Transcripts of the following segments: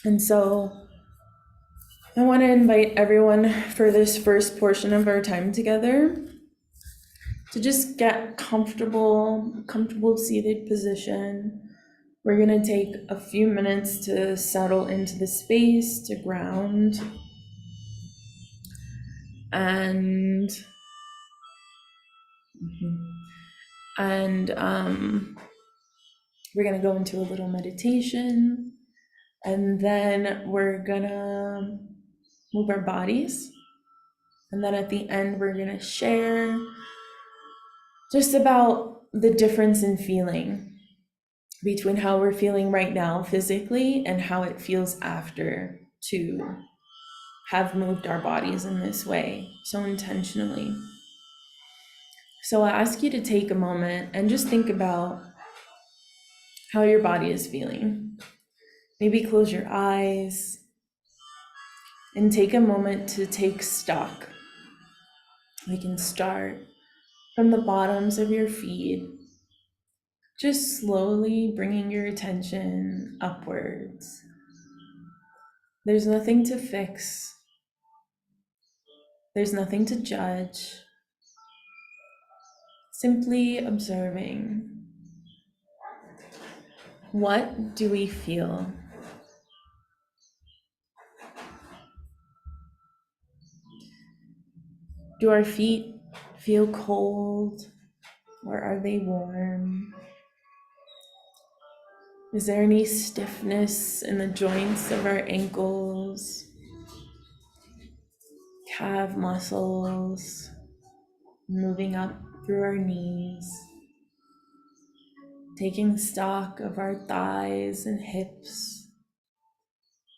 And so I want to invite everyone for this first portion of our time together to just get comfortable seated position. We're going to take a few minutes to settle into the space, to ground, and we're going to go into a little meditation, and then we're going to move our bodies, and then at the end we're going to share just about the difference in feeling between how we're feeling right now physically and how it feels after to have moved our bodies in this way so intentionally. So I ask you to take a moment and just think about how your body is feeling. Maybe close your eyes and take a moment to take stock. We can start from the bottoms of your feet, just slowly bringing your attention upwards. There's nothing to fix. There's nothing to judge. Simply observing. What do we feel? Do our feet feel cold or are they warm? Is there any stiffness in the joints of our ankles, calf muscles, moving up through our knees, taking stock of our thighs and hips?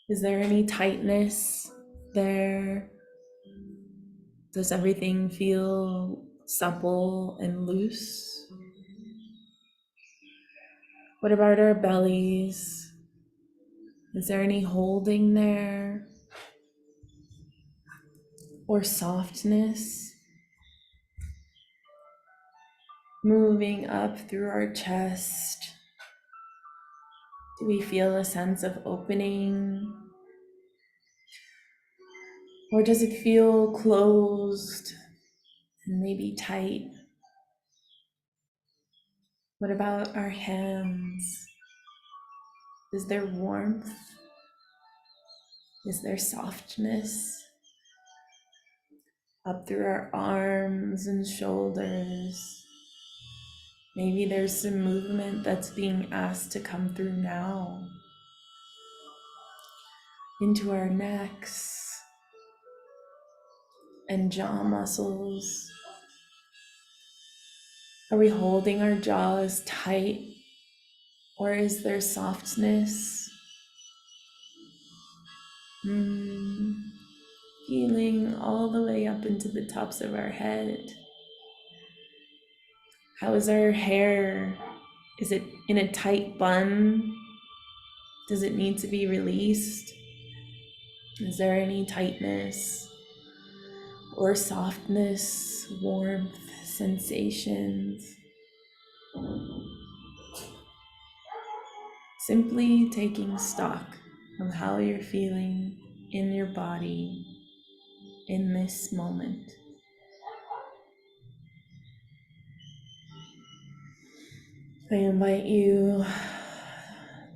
Is there any tightness there? Does everything feel supple and loose? What about our bellies? Is there any holding there or softness? Moving up through our chest, do we feel a sense of opening? Or does it feel closed and maybe tight? What about our hands? Is there warmth? Is there softness? Up through our arms and shoulders. Maybe there's some movement that's being asked to come through now. Into our necks and jaw muscles. Are we holding our jaws tight, or is there softness? Feeling all the way up into the tops of our head. How is our hair? Is it in a tight bun? Does it need to be released? Is there any tightness or softness, warmth, sensations? Simply taking stock of how you're feeling in your body in this moment. I invite you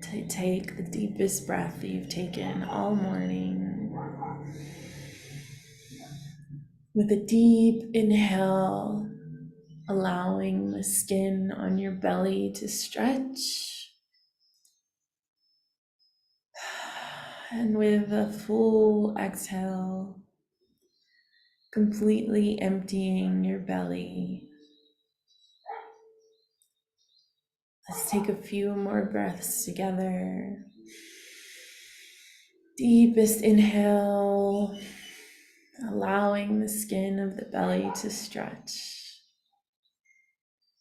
to take the deepest breath that you've taken all morning. With a deep inhale, allowing the skin on your belly to stretch. And with a full exhale, completely emptying your belly. Let's take a few more breaths together. Deepest inhale, allowing the skin of the belly to stretch.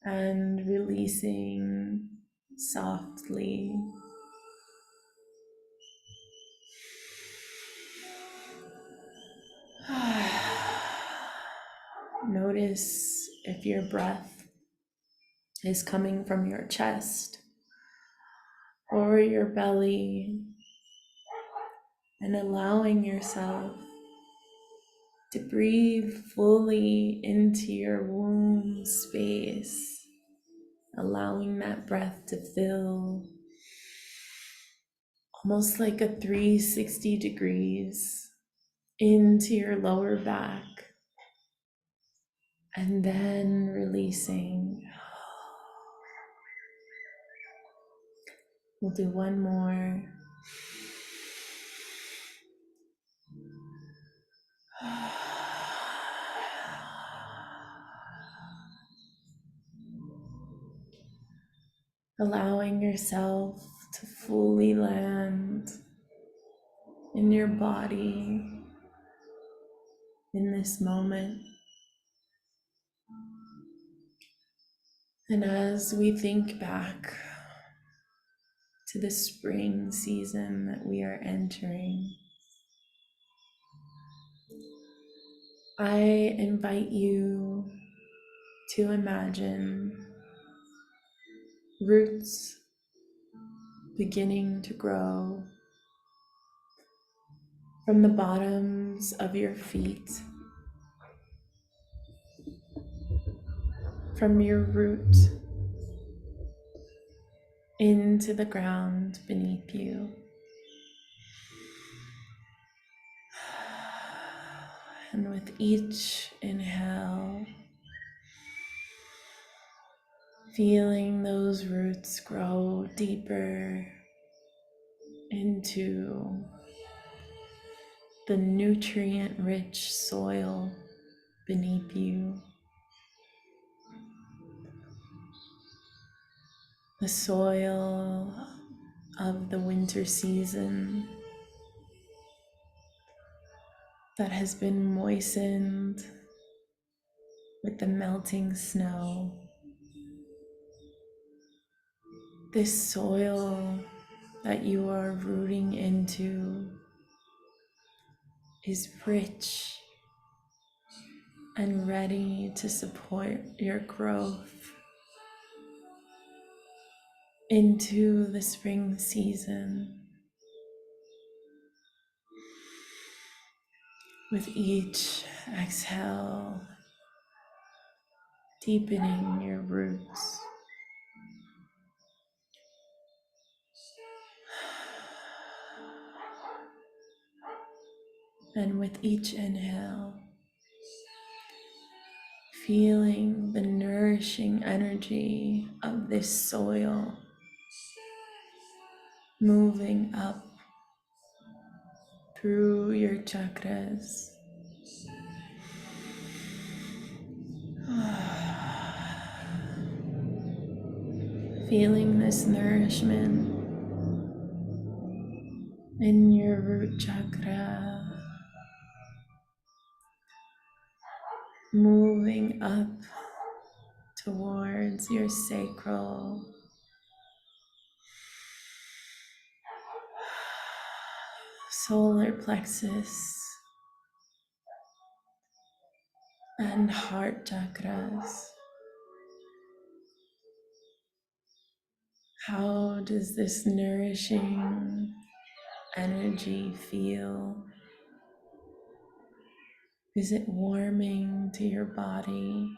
And releasing softly. Notice if your breath is coming from your chest or your belly, and allowing yourself to breathe fully into your womb space, allowing that breath to fill almost like a 360 degrees into your lower back, and then releasing. We'll do one more. Allowing yourself to fully land in your body in this moment. And as we think back to the spring season that we are entering, I invite you to imagine roots beginning to grow from the bottoms of your feet, from your root into the ground beneath you. And with each inhale, feeling those roots grow deeper into the nutrient-rich soil beneath you, the soil of the winter season that has been moistened with the melting snow. This soil that you are rooting into is rich and ready to support your growth into the spring season. With each exhale, deepening your roots. And with each inhale, feeling the nourishing energy of this soil moving up through your chakras. Feeling this nourishment in your root chakra, moving up towards your sacral, solar plexus, and heart chakras. How does this nourishing energy feel? Is it warming to your body?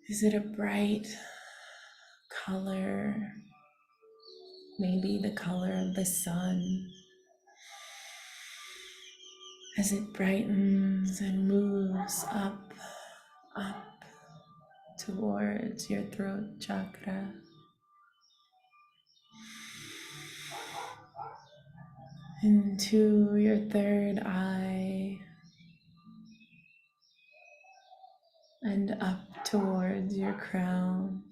Is it a bright color? Maybe the color of the sun as it brightens and moves up towards your throat chakra. Into your third eye and up towards your crown.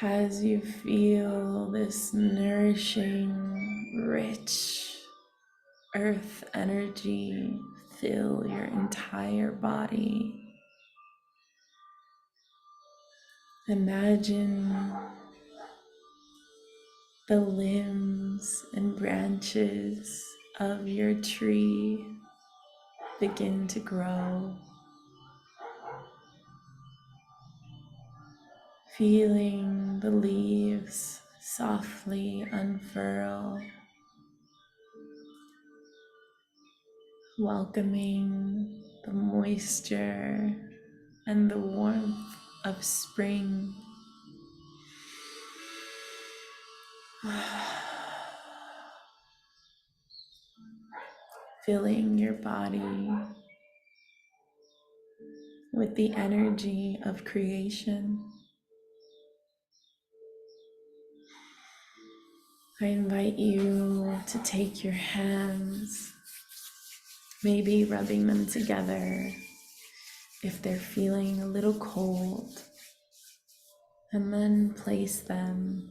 As you feel this nourishing, rich earth energy fill your entire body, imagine the limbs and branches of your tree begin to grow. feeling the leaves softly unfurl, welcoming the moisture and the warmth of spring. Filling your body with the energy of creation. I invite you to take your hands, maybe rubbing them together if they're feeling a little cold, and then place them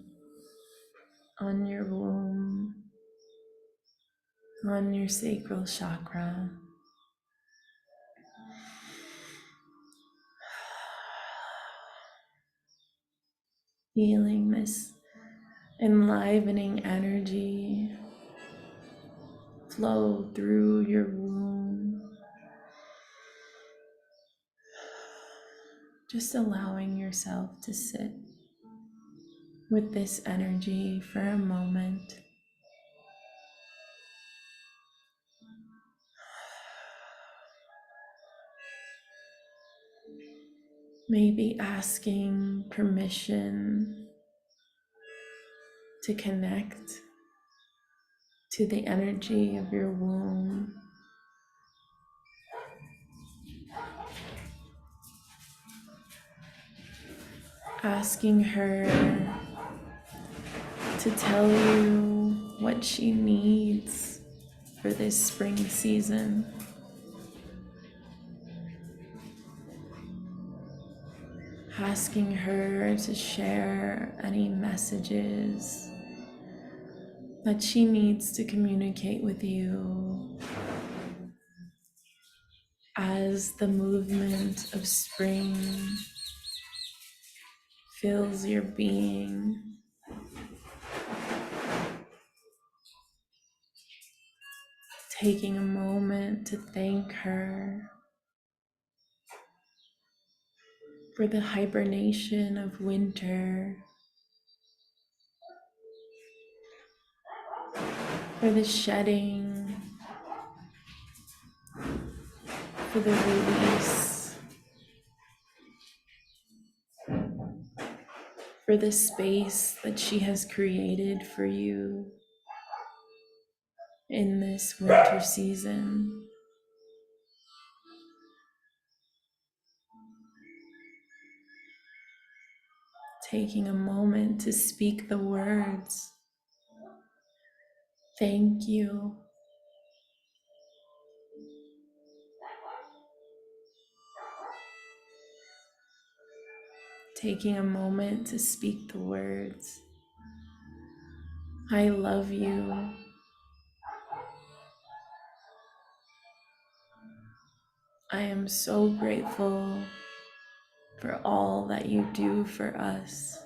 on your womb, on your sacral chakra. Feeling this enlivening energy flow through your womb, just allowing yourself to sit with this energy for a moment. Maybe asking permission to connect to the energy of your womb. Asking her to tell you what she needs for this spring season. Asking her to share any messages that she needs to communicate with you as the movement of spring fills your being. Taking a moment to thank her for the hibernation of winter, for the shedding, for the release, for the space that she has created for you in this winter season. Taking a moment to speak the words, thank you. Taking a moment to speak the words, I love you. I am so grateful for all that you do for us.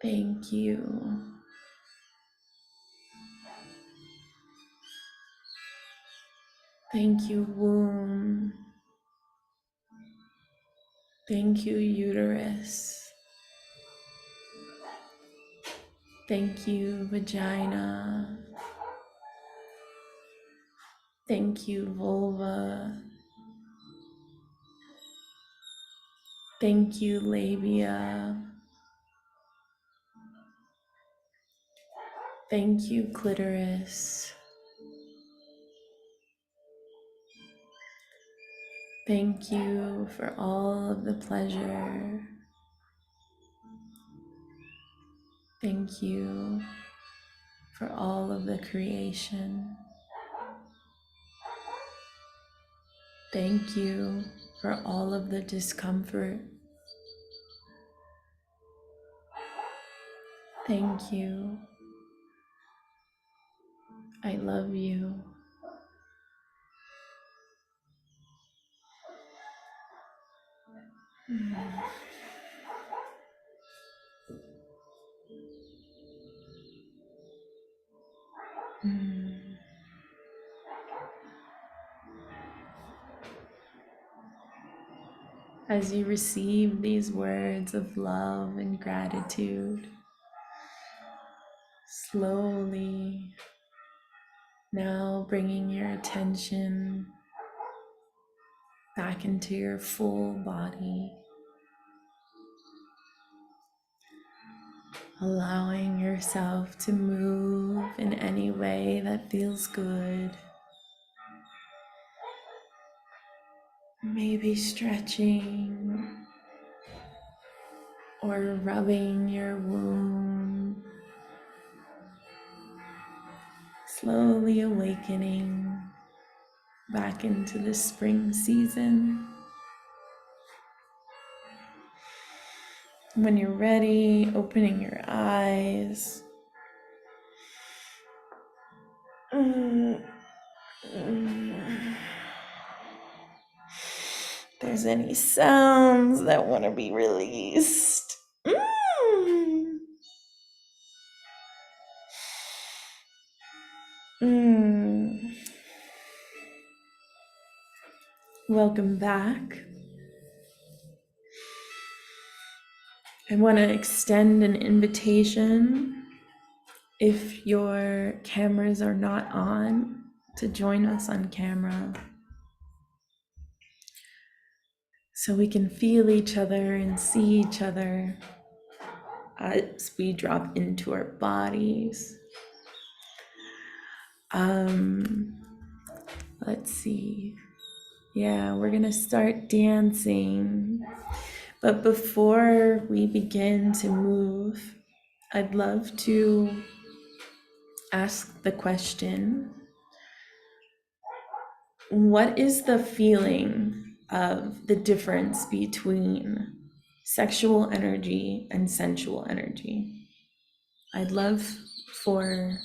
Thank you. Thank you, womb. Thank you, uterus. Thank you, vagina. Thank you, vulva. Thank you, labia. Thank you, clitoris. Thank you for all of the pleasure. Thank you for all of the creation. Thank you for all of the discomfort. Thank you. I love you. as you receive these words of love and gratitude. Slowly, now bringing your attention back into your full body, allowing yourself to move in any way that feels good. Maybe stretching or rubbing your womb, slowly awakening back into the spring season. When you're ready, opening your eyes. If there's any sounds that want to be released. Mm. Mm. Welcome back. I want to extend an invitation, if your cameras are not on, to join us on camera so we can feel each other and see each other as we drop into our bodies. Let's see. Yeah, we're gonna start dancing. But before we begin to move, I'd love to ask the question, what is the feeling of the difference between sexual energy and sensual energy? I'd love for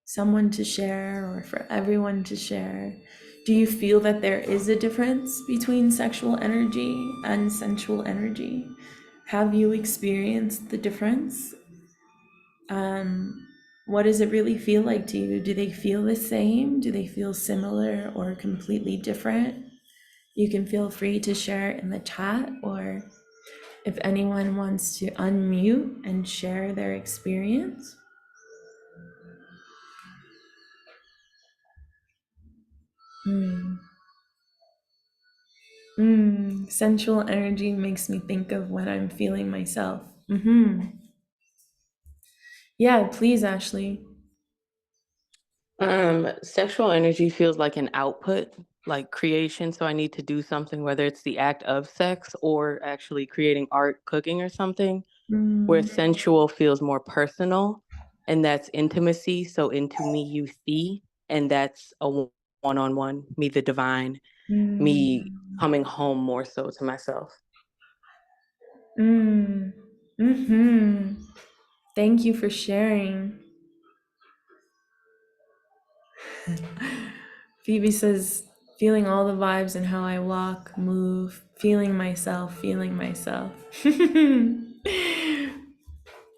someone to share or for everyone to share. Do you feel that there is a difference between sexual energy and sensual energy? Have you experienced the difference? What does it really feel like to you? Do they feel the same? Do they feel similar or completely different? You can feel free to share in the chat, or if anyone wants to unmute and share their experience. Sensual energy makes me think of when I'm feeling myself. Yeah, please, Ashley. Sexual energy feels like an output, like creation. So I need to do something, whether it's the act of sex or actually creating art, cooking, or something, where sensual feels more personal, and that's intimacy. So into me, you see, and that's a one-on-one, me, the divine, me coming home more so to myself. Thank you for sharing. Phoebe says, feeling all the vibes and how I walk, move, feeling myself, feeling myself.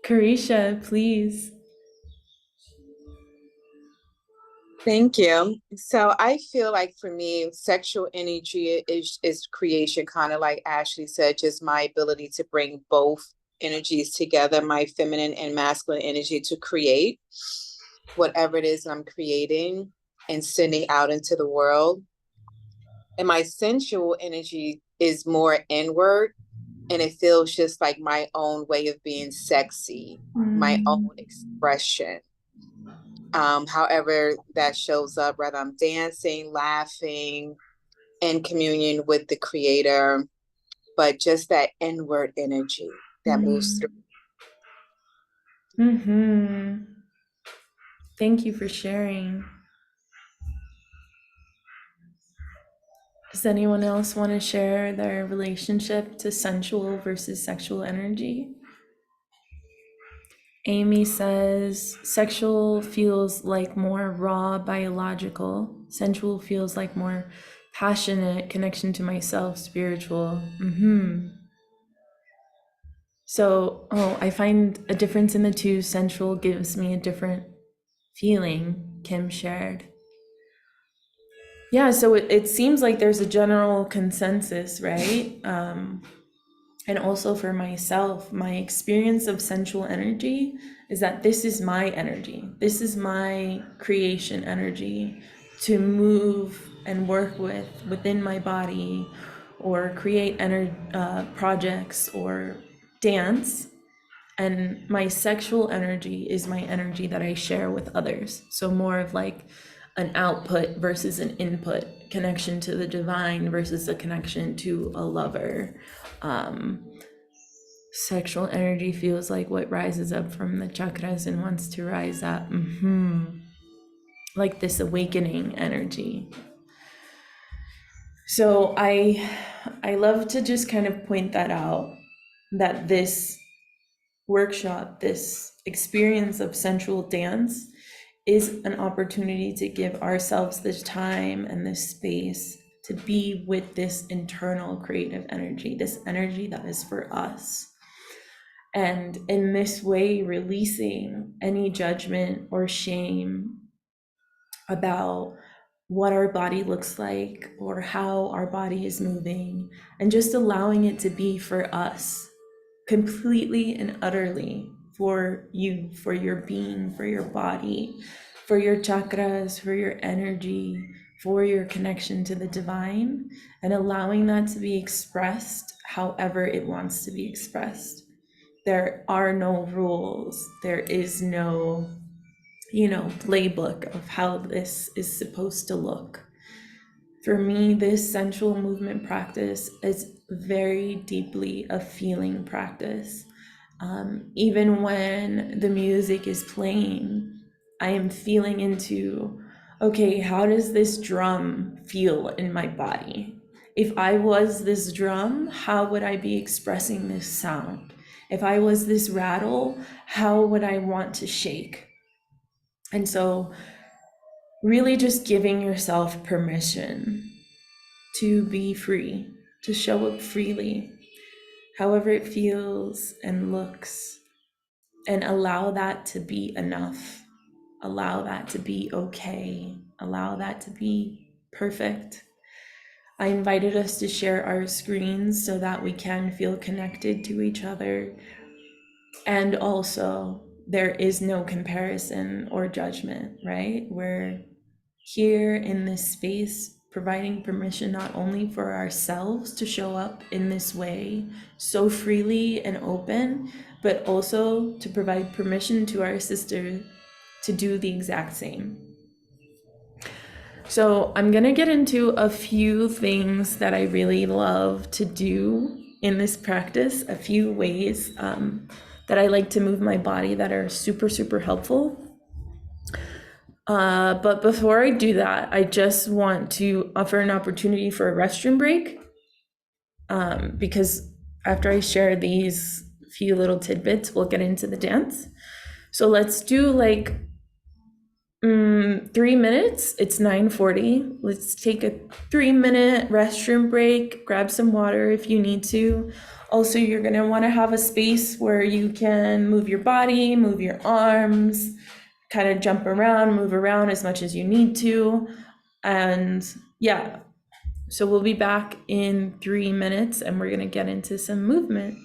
Carisha, please. Thank you. So I feel like for me, sexual energy is creation, kind of like Ashley said, just my ability to bring both energies together, my feminine and masculine energy, to create whatever it is I'm creating and sending out into the world. And my sensual energy is more inward, and it feels just like my own way of being sexy, my own expression. However that shows up, whether I'm dancing, laughing, in communion with the creator, but just that inward energy that moves through. Thank you for sharing. Does anyone else want to share their relationship to sensual versus sexual energy? Amy says, sexual feels like more raw, biological. Sensual feels like more passionate, connection to myself, spiritual. So, I find a difference in the two. Sensual gives me a different feeling, Kim shared. Yeah, so it seems like there's a general consensus, right? And also for myself, my experience of sensual energy is that this is my energy. This is my creation energy to move and work with within my body, or create projects or dance. And my sexual energy is my energy that I share with others. So more of like an output versus an input, connection to the divine versus a connection to a lover. Sexual energy feels like what rises up from the chakras and wants to rise up. Like this awakening energy. So I love to just kind of point that out, that this workshop, this experience of sensual dance, is an opportunity to give ourselves this time and this space to be with this internal creative energy, this energy that is for us. And in this way, releasing any judgment or shame about what our body looks like or how our body is moving, and just allowing it to be for us, completely and utterly for you, for your being, for your body, for your chakras, for your energy, for your connection to the divine, and allowing that to be expressed however it wants to be expressed. There are no rules. There is no, playbook of how this is supposed to look. For me, this sensual movement practice is very deeply a feeling practice. Even when the music is playing, I am feeling into, okay, how does this drum feel in my body? If I was this drum, how would I be expressing this sound? If I was this rattle, how would I want to shake? And so, really just giving yourself permission to be free, to show up freely, however it feels and looks, and allow that to be enough. Allow that to be okay. Allow that to be perfect. I invited us to share our screens so that we can feel connected to each other. And also, there is no comparison or judgment, right? We're here in this space, providing permission not only for ourselves to show up in this way so freely and open, but also to provide permission to our sister to do the exact same. So I'm gonna get into a few things that I really love to do in this practice, a few ways that I like to move my body that are super, super helpful. But before I do that, I just want to offer an opportunity for a restroom break, because after I share these few little tidbits, we'll get into the dance. So let's do like 3 minutes. It's 9:40. Let's take a 3-minute restroom break, grab some water if you need to. Also, you're gonna wanna have a space where you can move your body, move your arms, kind of jump around, move around as much as you need to. And yeah, so we'll be back in 3 minutes and we're gonna get into some movement.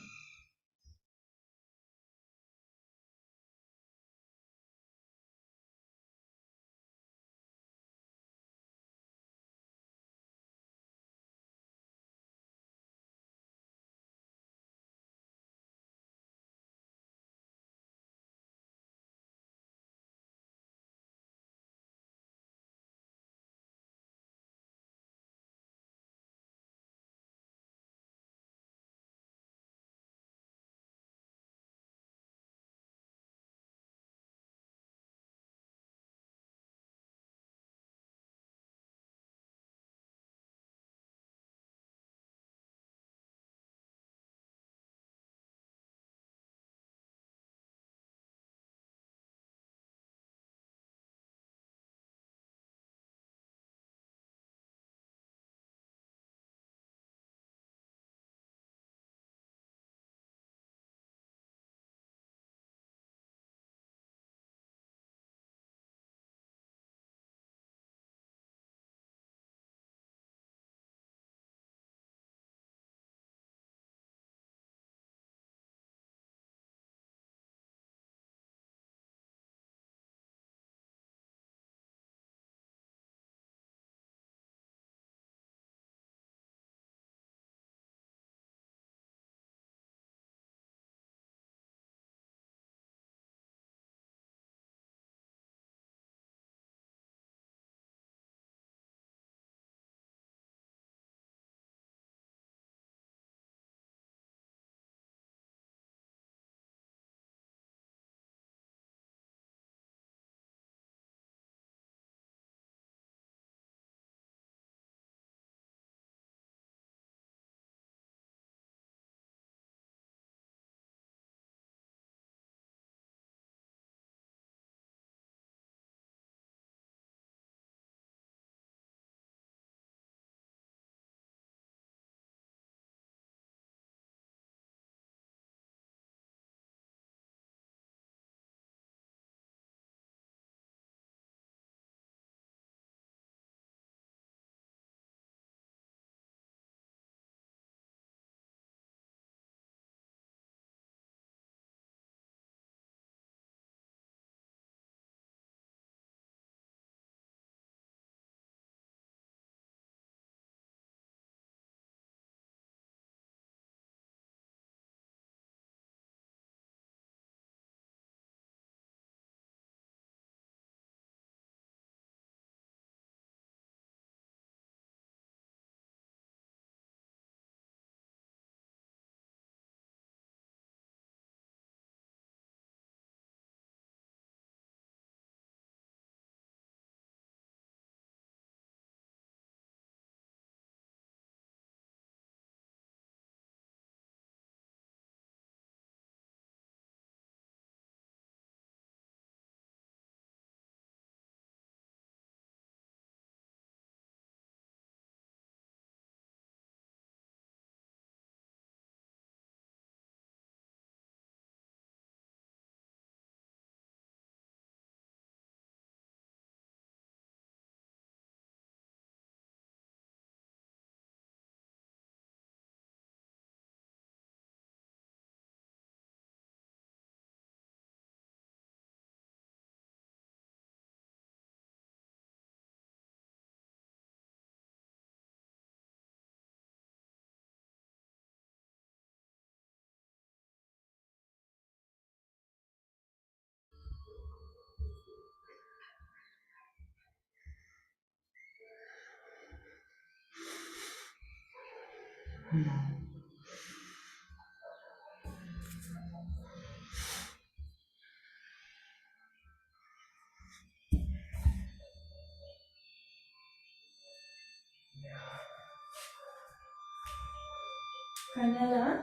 Carnella?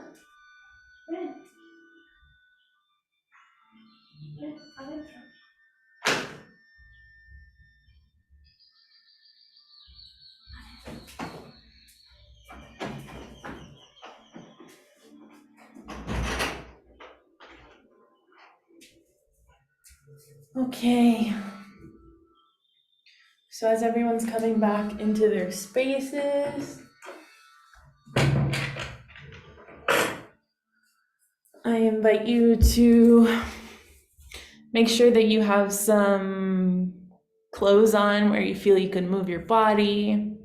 Okay. So as everyone's coming back into their spaces, I invite you to make sure that you have some clothes on where you feel you can move your body,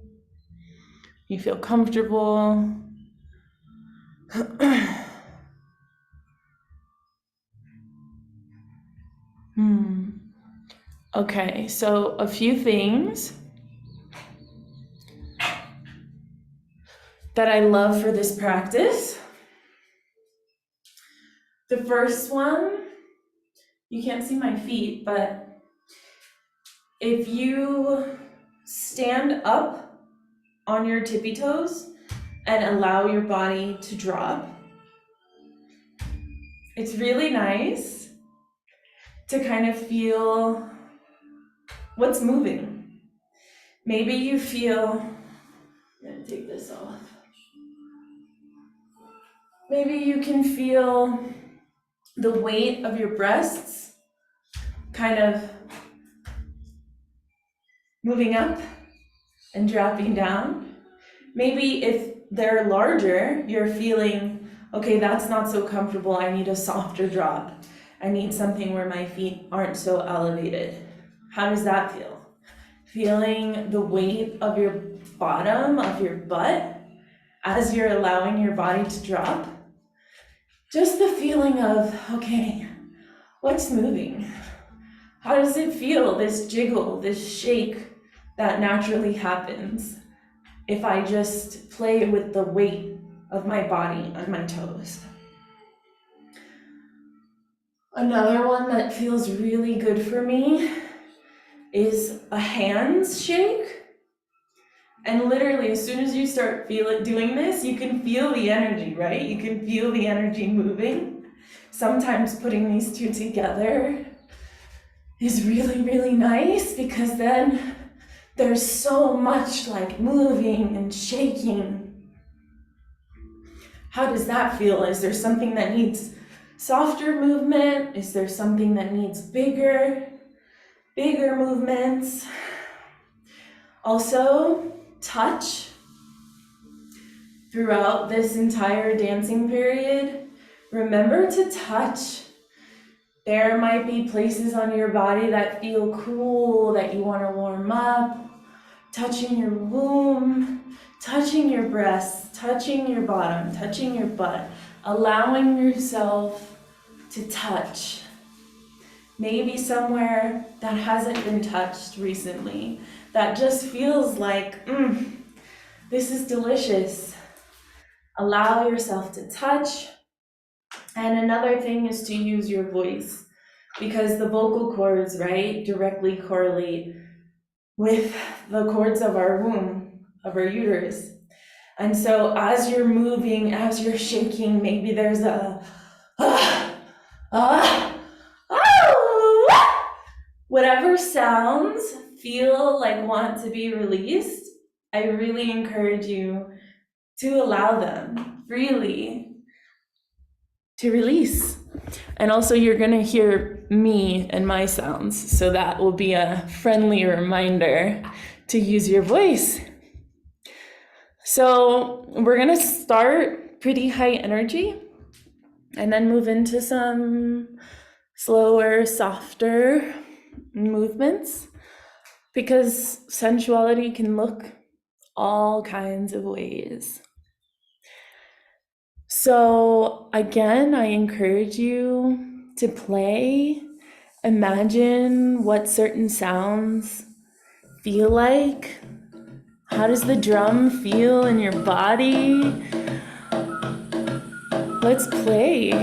you feel comfortable. Okay, so a few things that I love for this practice. The first one, you can't see my feet, but if you stand up on your tippy toes and allow your body to drop, it's really nice to kind of feel what's moving. Maybe you feel, I'm gonna take this off. Maybe you can feel the weight of your breasts kind of moving up and dropping down. Maybe if they're larger, you're feeling, okay, that's not so comfortable, I need a softer drop. I need something where my feet aren't so elevated. How does that feel? Feeling the weight of your bottom, of your butt, as you're allowing your body to drop. Just the feeling of, okay, what's moving? How does it feel, this jiggle, this shake that naturally happens if I just play with the weight of my body on my toes? Another one that feels really good for me is a hands shake. And literally, as soon as you start doing this, you can feel the energy, right? You can feel the energy moving. Sometimes putting these two together is really, really nice because then there's so much like moving and shaking. How does that feel? Is there something that needs softer movement? Is there something that needs bigger movements? Also, touch. Throughout this entire dancing period, remember to touch. There might be places on your body that feel cool, that you want to warm up. Touching your womb, touching your breasts, touching your bottom, touching your butt, allowing yourself to touch. Maybe somewhere that hasn't been touched recently, that just feels like, this is delicious. Allow yourself to touch. And another thing is to use your voice, because the vocal cords, right, directly correlate with the cords of our womb, of our uterus. And so as you're moving, as you're shaking, maybe there's a whatever sounds feel like want to be released. I really encourage you to allow them freely to release. And also you're gonna hear me and my sounds, so that will be a friendly reminder to use your voice. So we're gonna start pretty high energy and then move into some slower, softer movements, because sensuality can look all kinds of ways. So again, I encourage you to play. Imagine what certain sounds feel like. How does the drum feel in your body? let's play.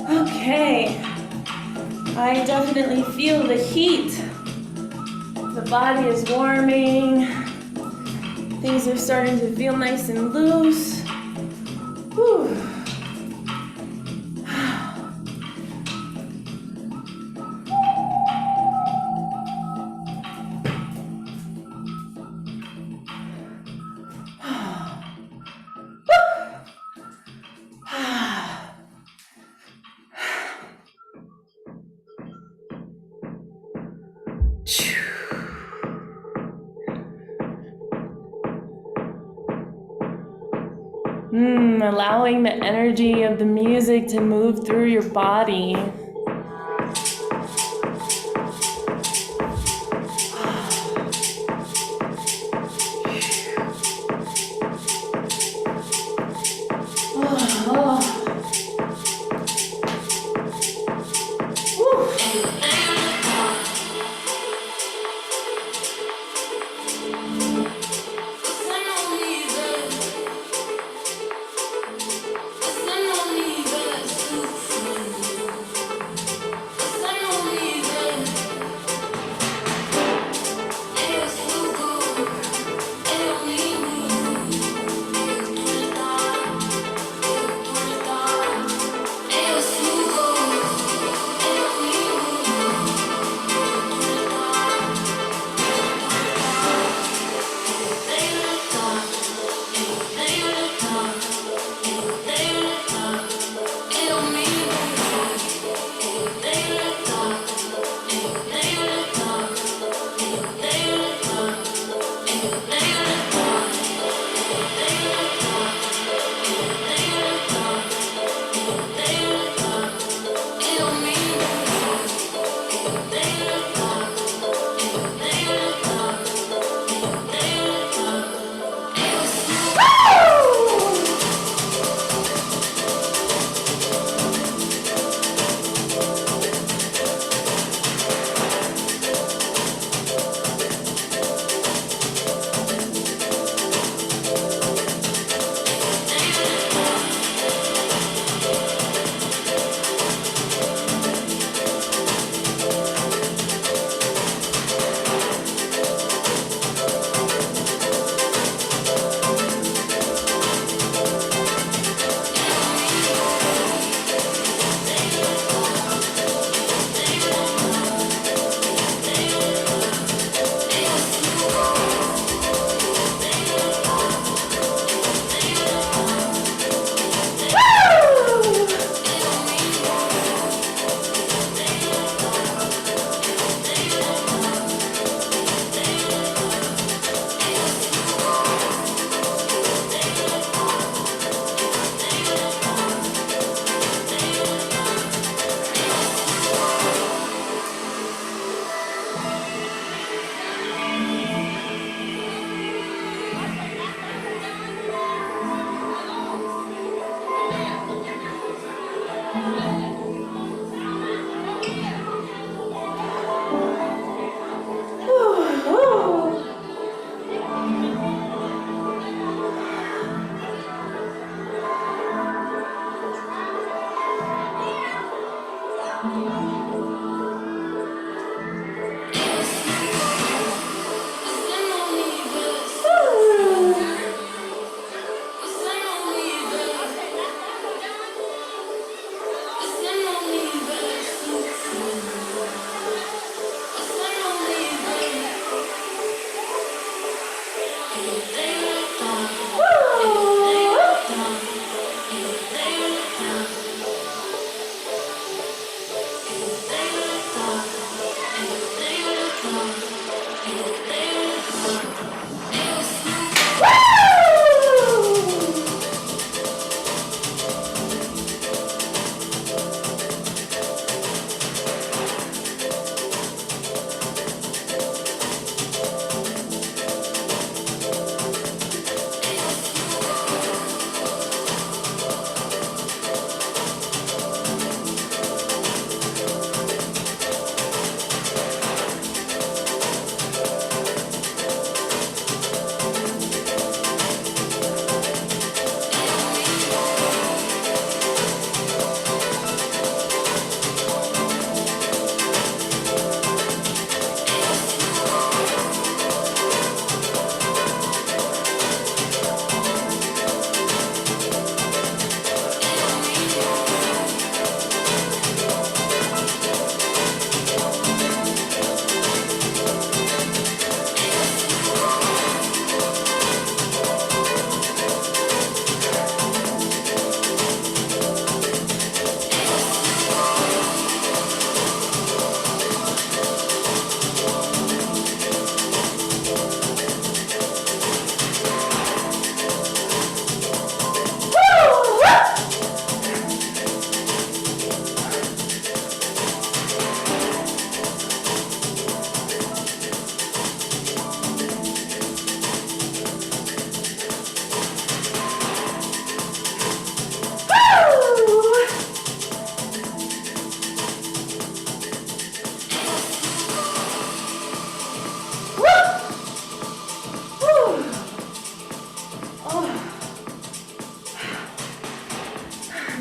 Okay, I definitely feel the heat. The body is warming. Things are starting to feel nice and loose. Whew. Allowing the energy of the music to move through your body.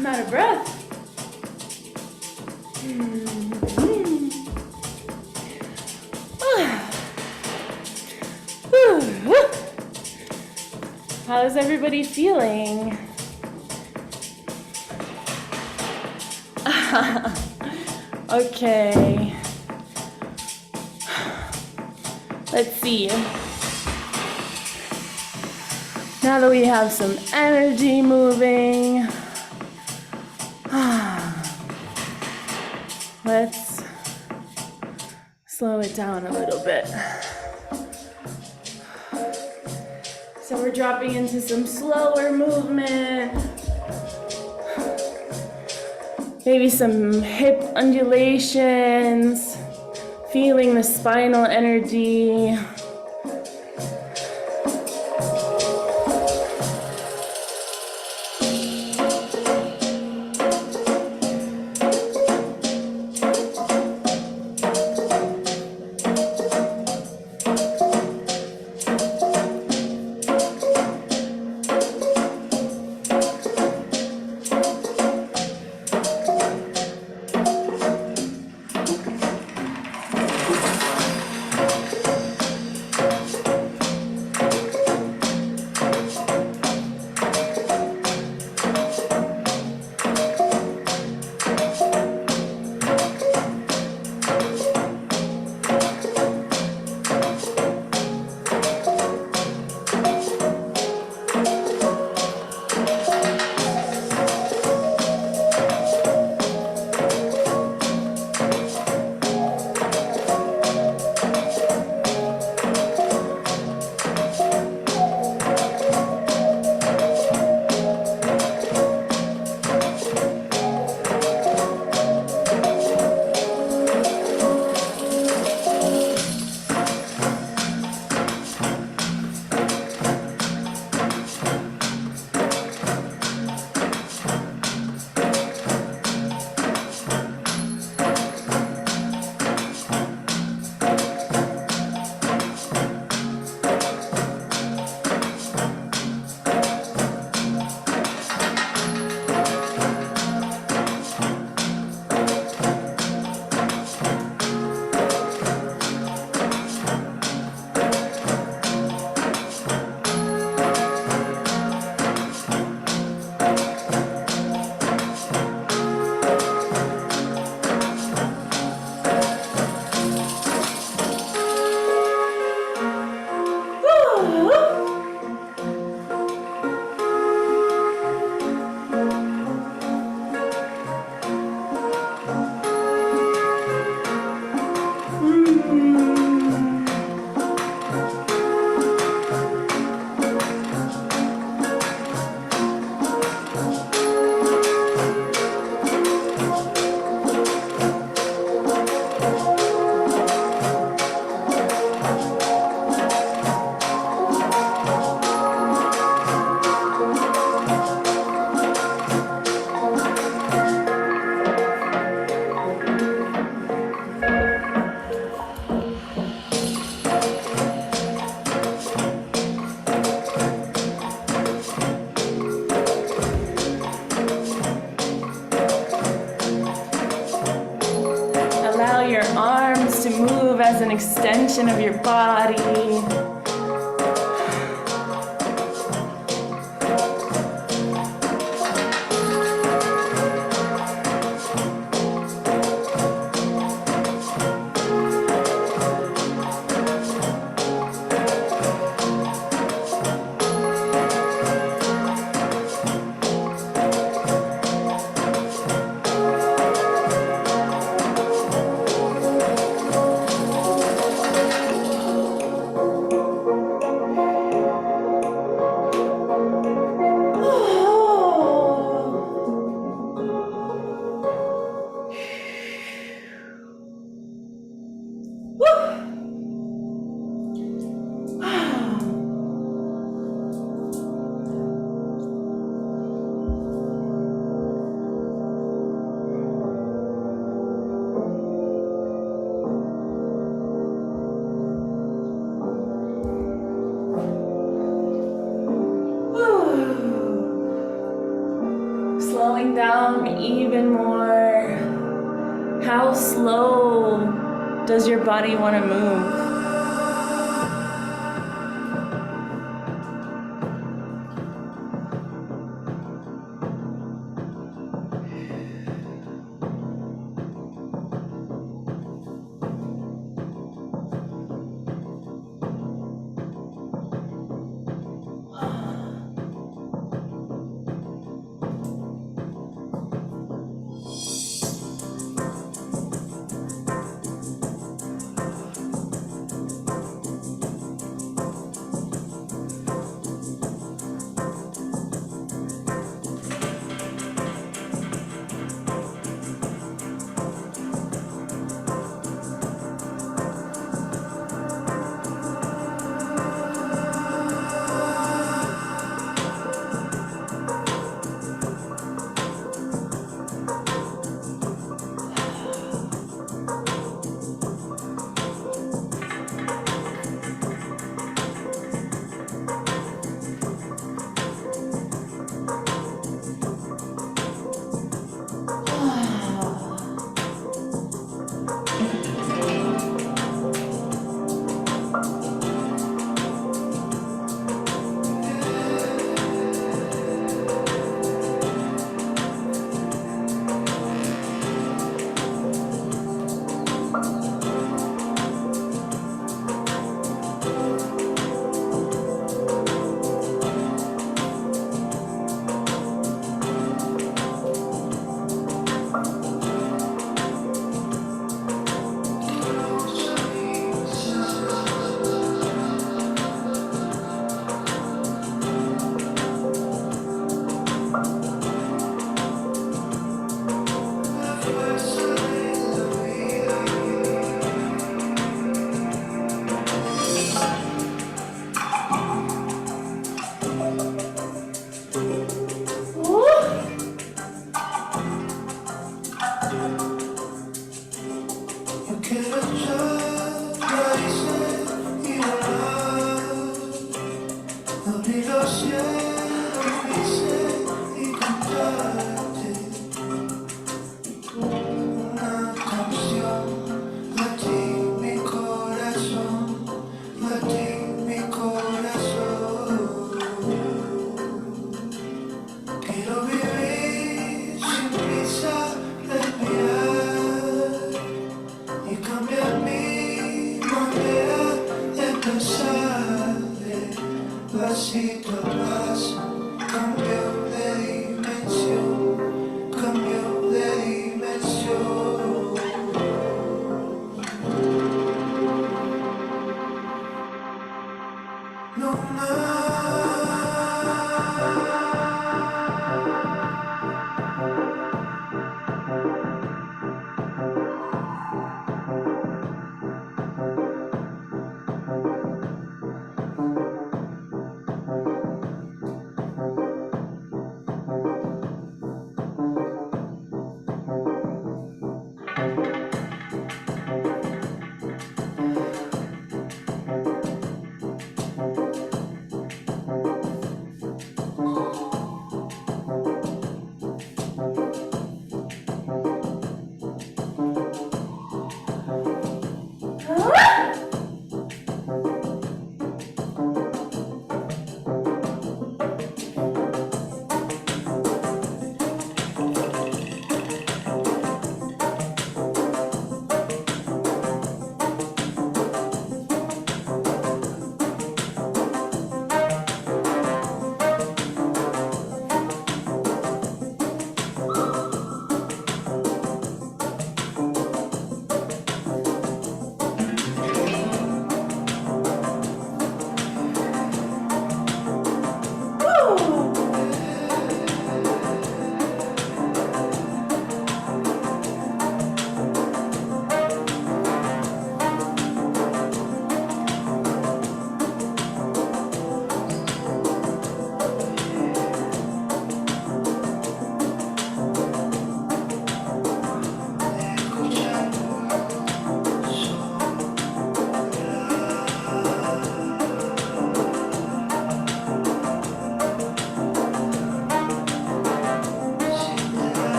I'm out of breath. How is everybody feeling? Okay. Let's see. Now that we have some energy moving, let's slow it down a little bit. So we're dropping into some slower movement. Maybe some hip undulations, feeling the spinal energy. Allow your arms to move as an extension of your body. slowing down even more. How slow does your body want to move?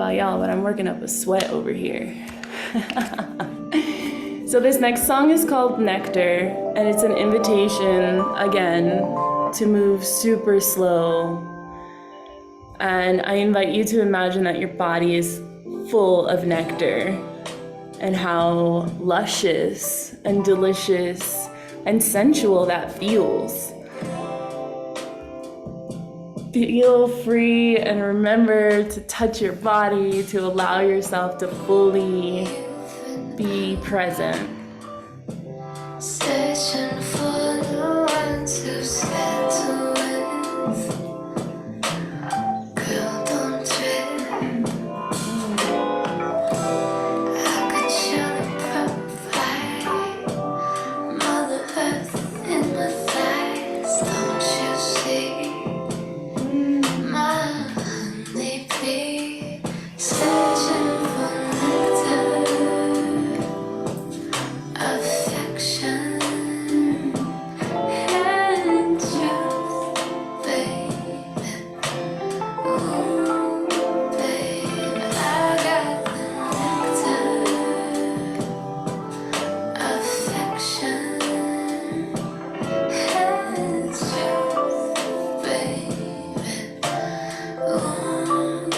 about y'all, but I'm working up a sweat over here. So this next song is called Nectar, and it's an invitation, again, to move super slow. And I invite you to imagine that your body is full of nectar and how luscious and delicious and sensual that feels. Feel free and remember to touch your body, to allow yourself to fully be present. Searching for the ones who settle with. Girl, don't trip. I could show the profile. Mother Earth in my thighs. Don't you see? My honey bee. Searching for nectar. Affection. And truth, baby. Ooh, baby, I got the nectar. Affection and truth, baby. Ooh,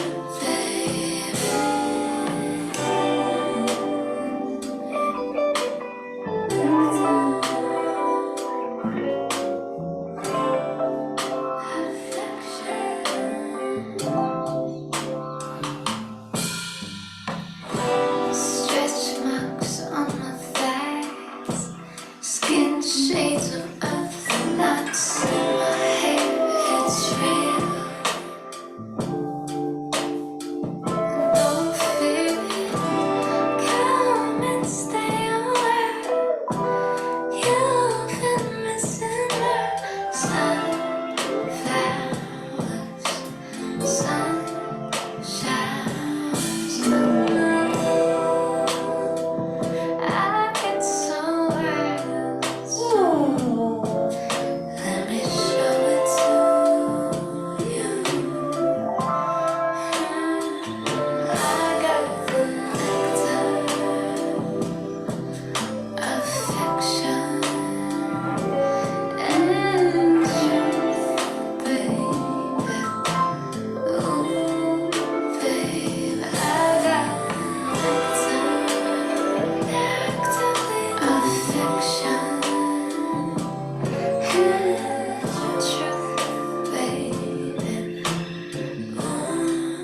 stretch marks on my thighs, skin shades of earth, knots in my hair, it's real. Don't fear it, come and stay a while. You've been missing the sunflowers, I get so wild. Let me show it to you. I got the nectar, affection, and truth, baby. Ooh, baby, I got nectar, affection, and truth, baby. Ooh,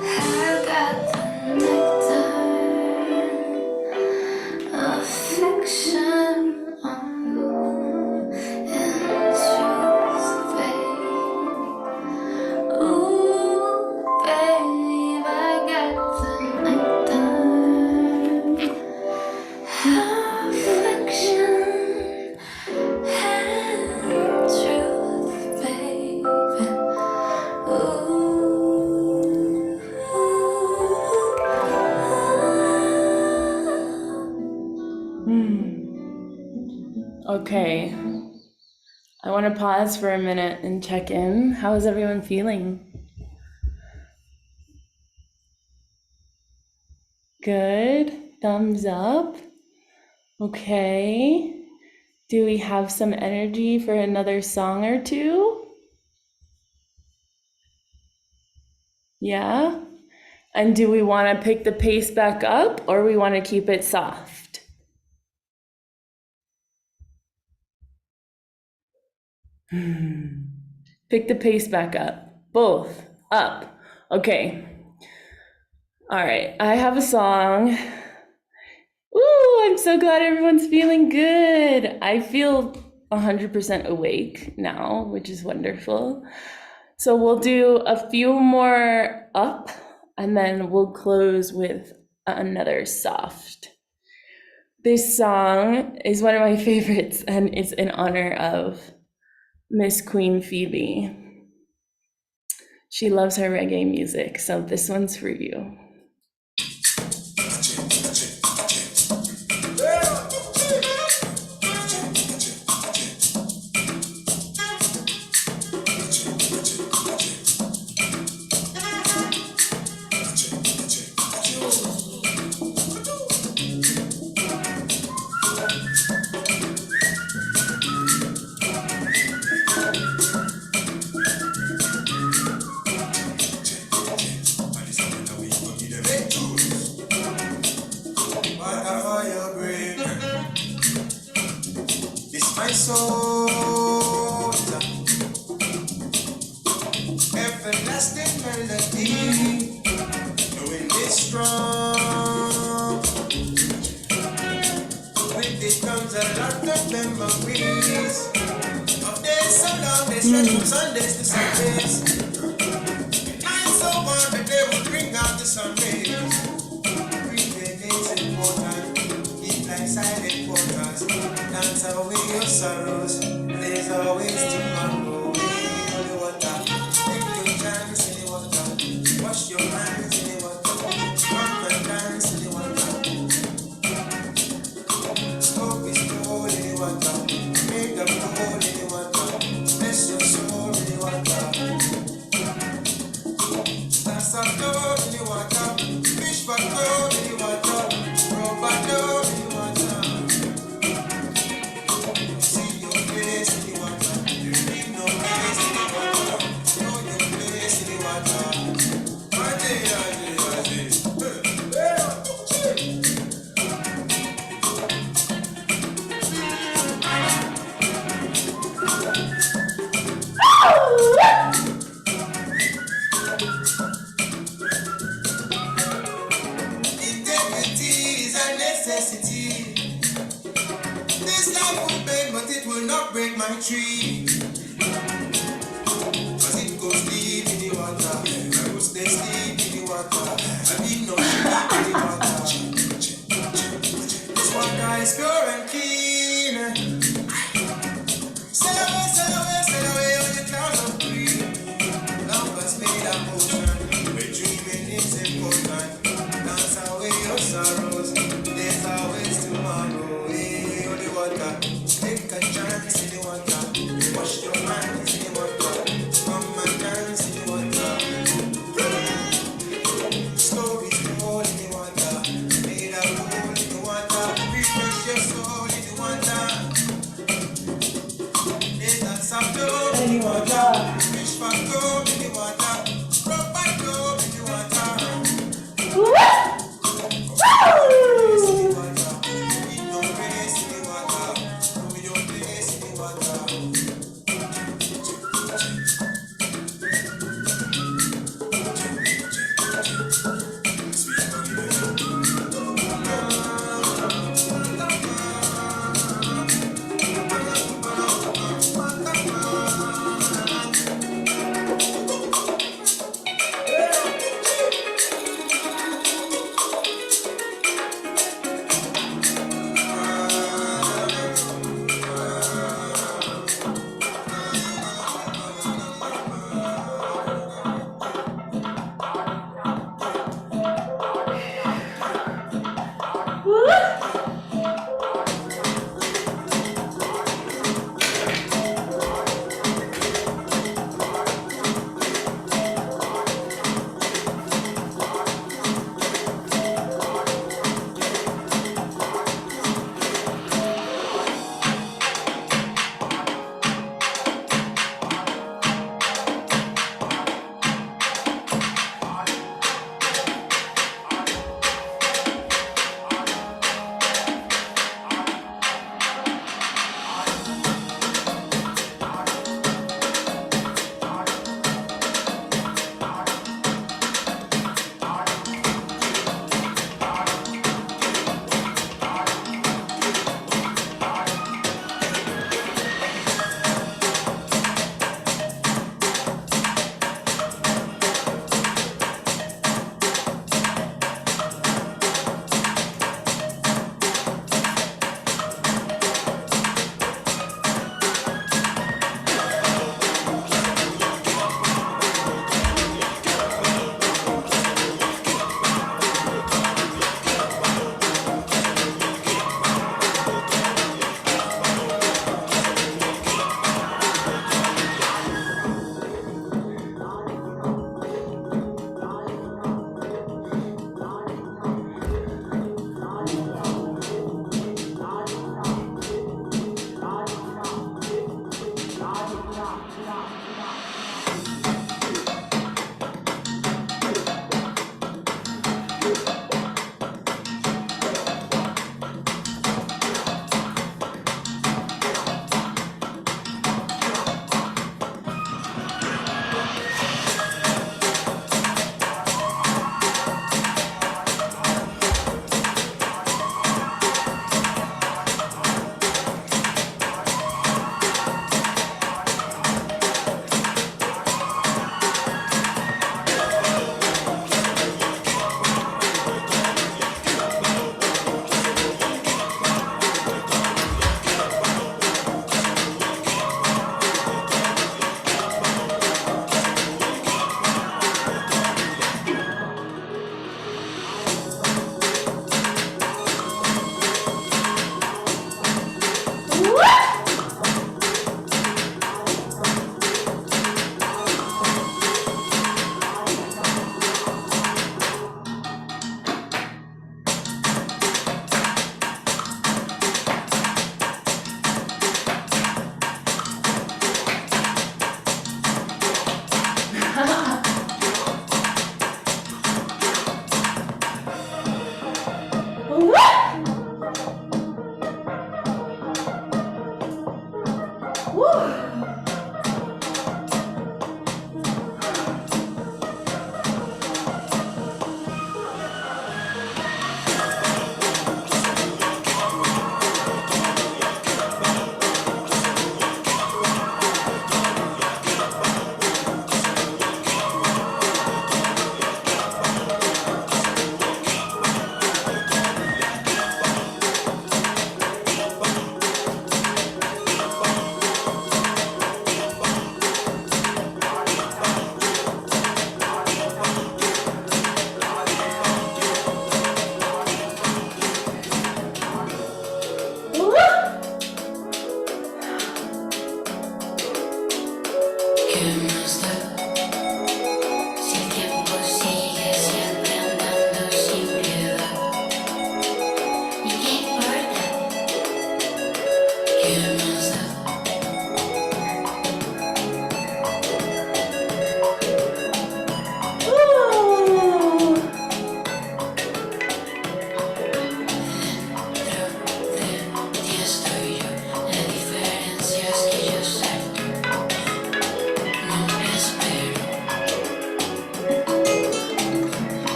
I got the nectar, affection, and truth, babe. Ooh, babe, I got the nectar, affection, and truth, baby. Okay, I want to pause for a minute and check in. How is everyone feeling? Good. Thumbs up. Okay. Do we have some energy for another song or two? Yeah? And do we want to pick the pace back up or we want to keep it soft? Pick the pace back up. Both. Up. Okay. All right, I have a song. Ooh, I'm so glad everyone's feeling good. I feel 100% awake now, which is wonderful. So we'll do a few more up and then we'll close with another soft. This song is one of my favorites and it's in honor of Miss Queen Phoebe. She loves her reggae music, so this one's for you. My soul, everlasting melody, knowing it's strong. With it comes a lot of memories of days so long, they stretch from Sundays to Sundays. I'm so warm that they will bring out the sun rays. Breathing is important, keep like silent portals. Dance away your sorrows, there's always tomorrow. Holy water, take your chance in the water. Wash your hands in the water. Come and dance in the water. Smoke is cold in the water. Make them cold in the water. Bless your soul in the water. Dance up gold in the water. Fish for gold in the water. Rubber gold in the water. See your face in the water. You need no place in the water. Know your place in the water. Ade, ade, ade. Integrity is a necessity. This life will bend, but it will not break my tree. Cause it goes deep in the water. I will stay deep in the water. I need no sleep in the water. This water is pure and clean. Sail away on the clouds of green. Numbers made a motion. Where dreaming is important. Dance away your sorrows. There's always tomorrow. Hey, on the water. Take a chance in the water. Wash your hands in the water. Come and dance in the water. Stories told in the water. Made a hole in the water. Refresh your soul.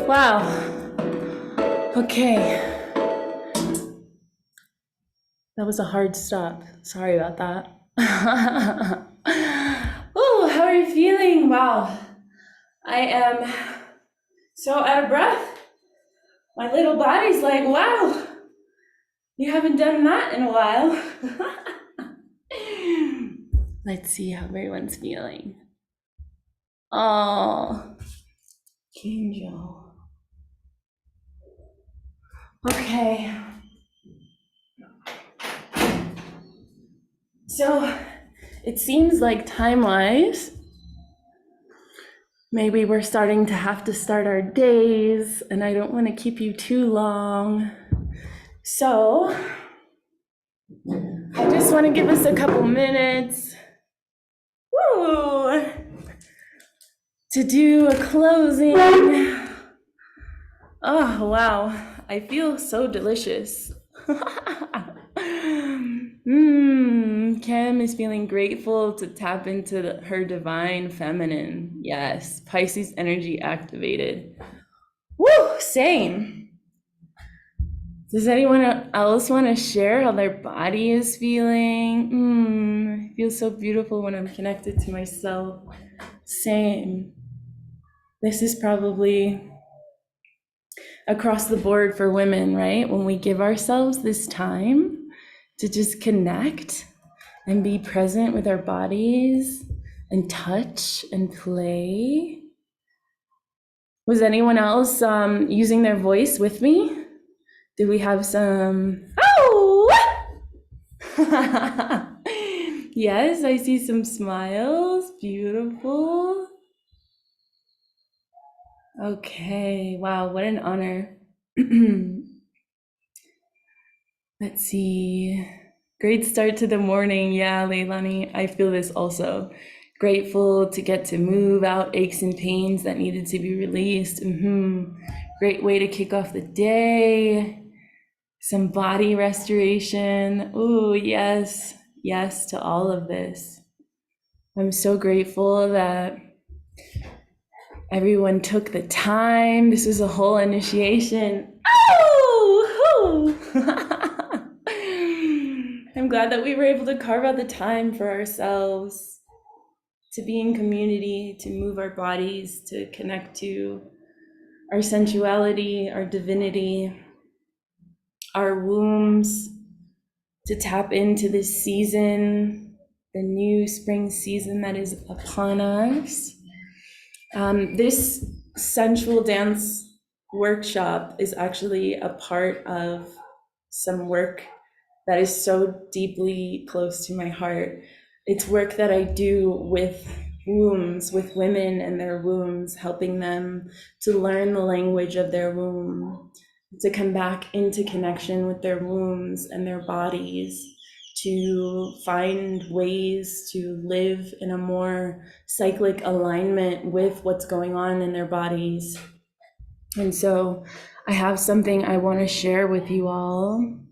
Wow. Okay. That was a hard stop. Sorry about that. Oh, how are you feeling? Wow. I am so out of breath. My little body's like, wow, you haven't done that in a while. Let's see how everyone's feeling. Oh, Kinjo. Okay. So it seems like time-wise, maybe we're starting to have to start our days, and I don't want to keep you too long. So I just want to give us a couple minutes, woo, to do a closing. Oh, wow. I feel so delicious. Kim is feeling grateful to tap into her divine feminine. Yes, Pisces energy activated. Woo, same. Does anyone else want to share how their body is feeling? It feels so beautiful when I'm connected to myself. Same. This is probably across the board for women, right? When we give ourselves this time to just connect and be present with our bodies and touch and play. Was anyone else using their voice with me? Do we have some? Oh! Yes, I see some smiles. Beautiful. Okay, wow, what an honor. Let's see. Great start to the morning. Yeah, Leilani, I feel this also. Grateful to get to move out aches and pains that needed to be released. Great way to kick off the day. Some body restoration. Ooh, yes, yes to all of this. I'm so grateful that everyone took the time. This was a whole initiation. Oh! I'm glad that we were able to carve out the time for ourselves to be in community, to move our bodies, to connect to our sensuality, our divinity, our wombs, to tap into this season, the new spring season that is upon us. This sensual dance workshop is actually a part of some work that is so deeply close to my heart. It's work that I do with wombs, with women and their wombs, helping them to learn the language of their womb, to come back into connection with their wombs and their bodies, to find ways to live in a more cyclic alignment with what's going on in their bodies. And so I have something I want to share with you all.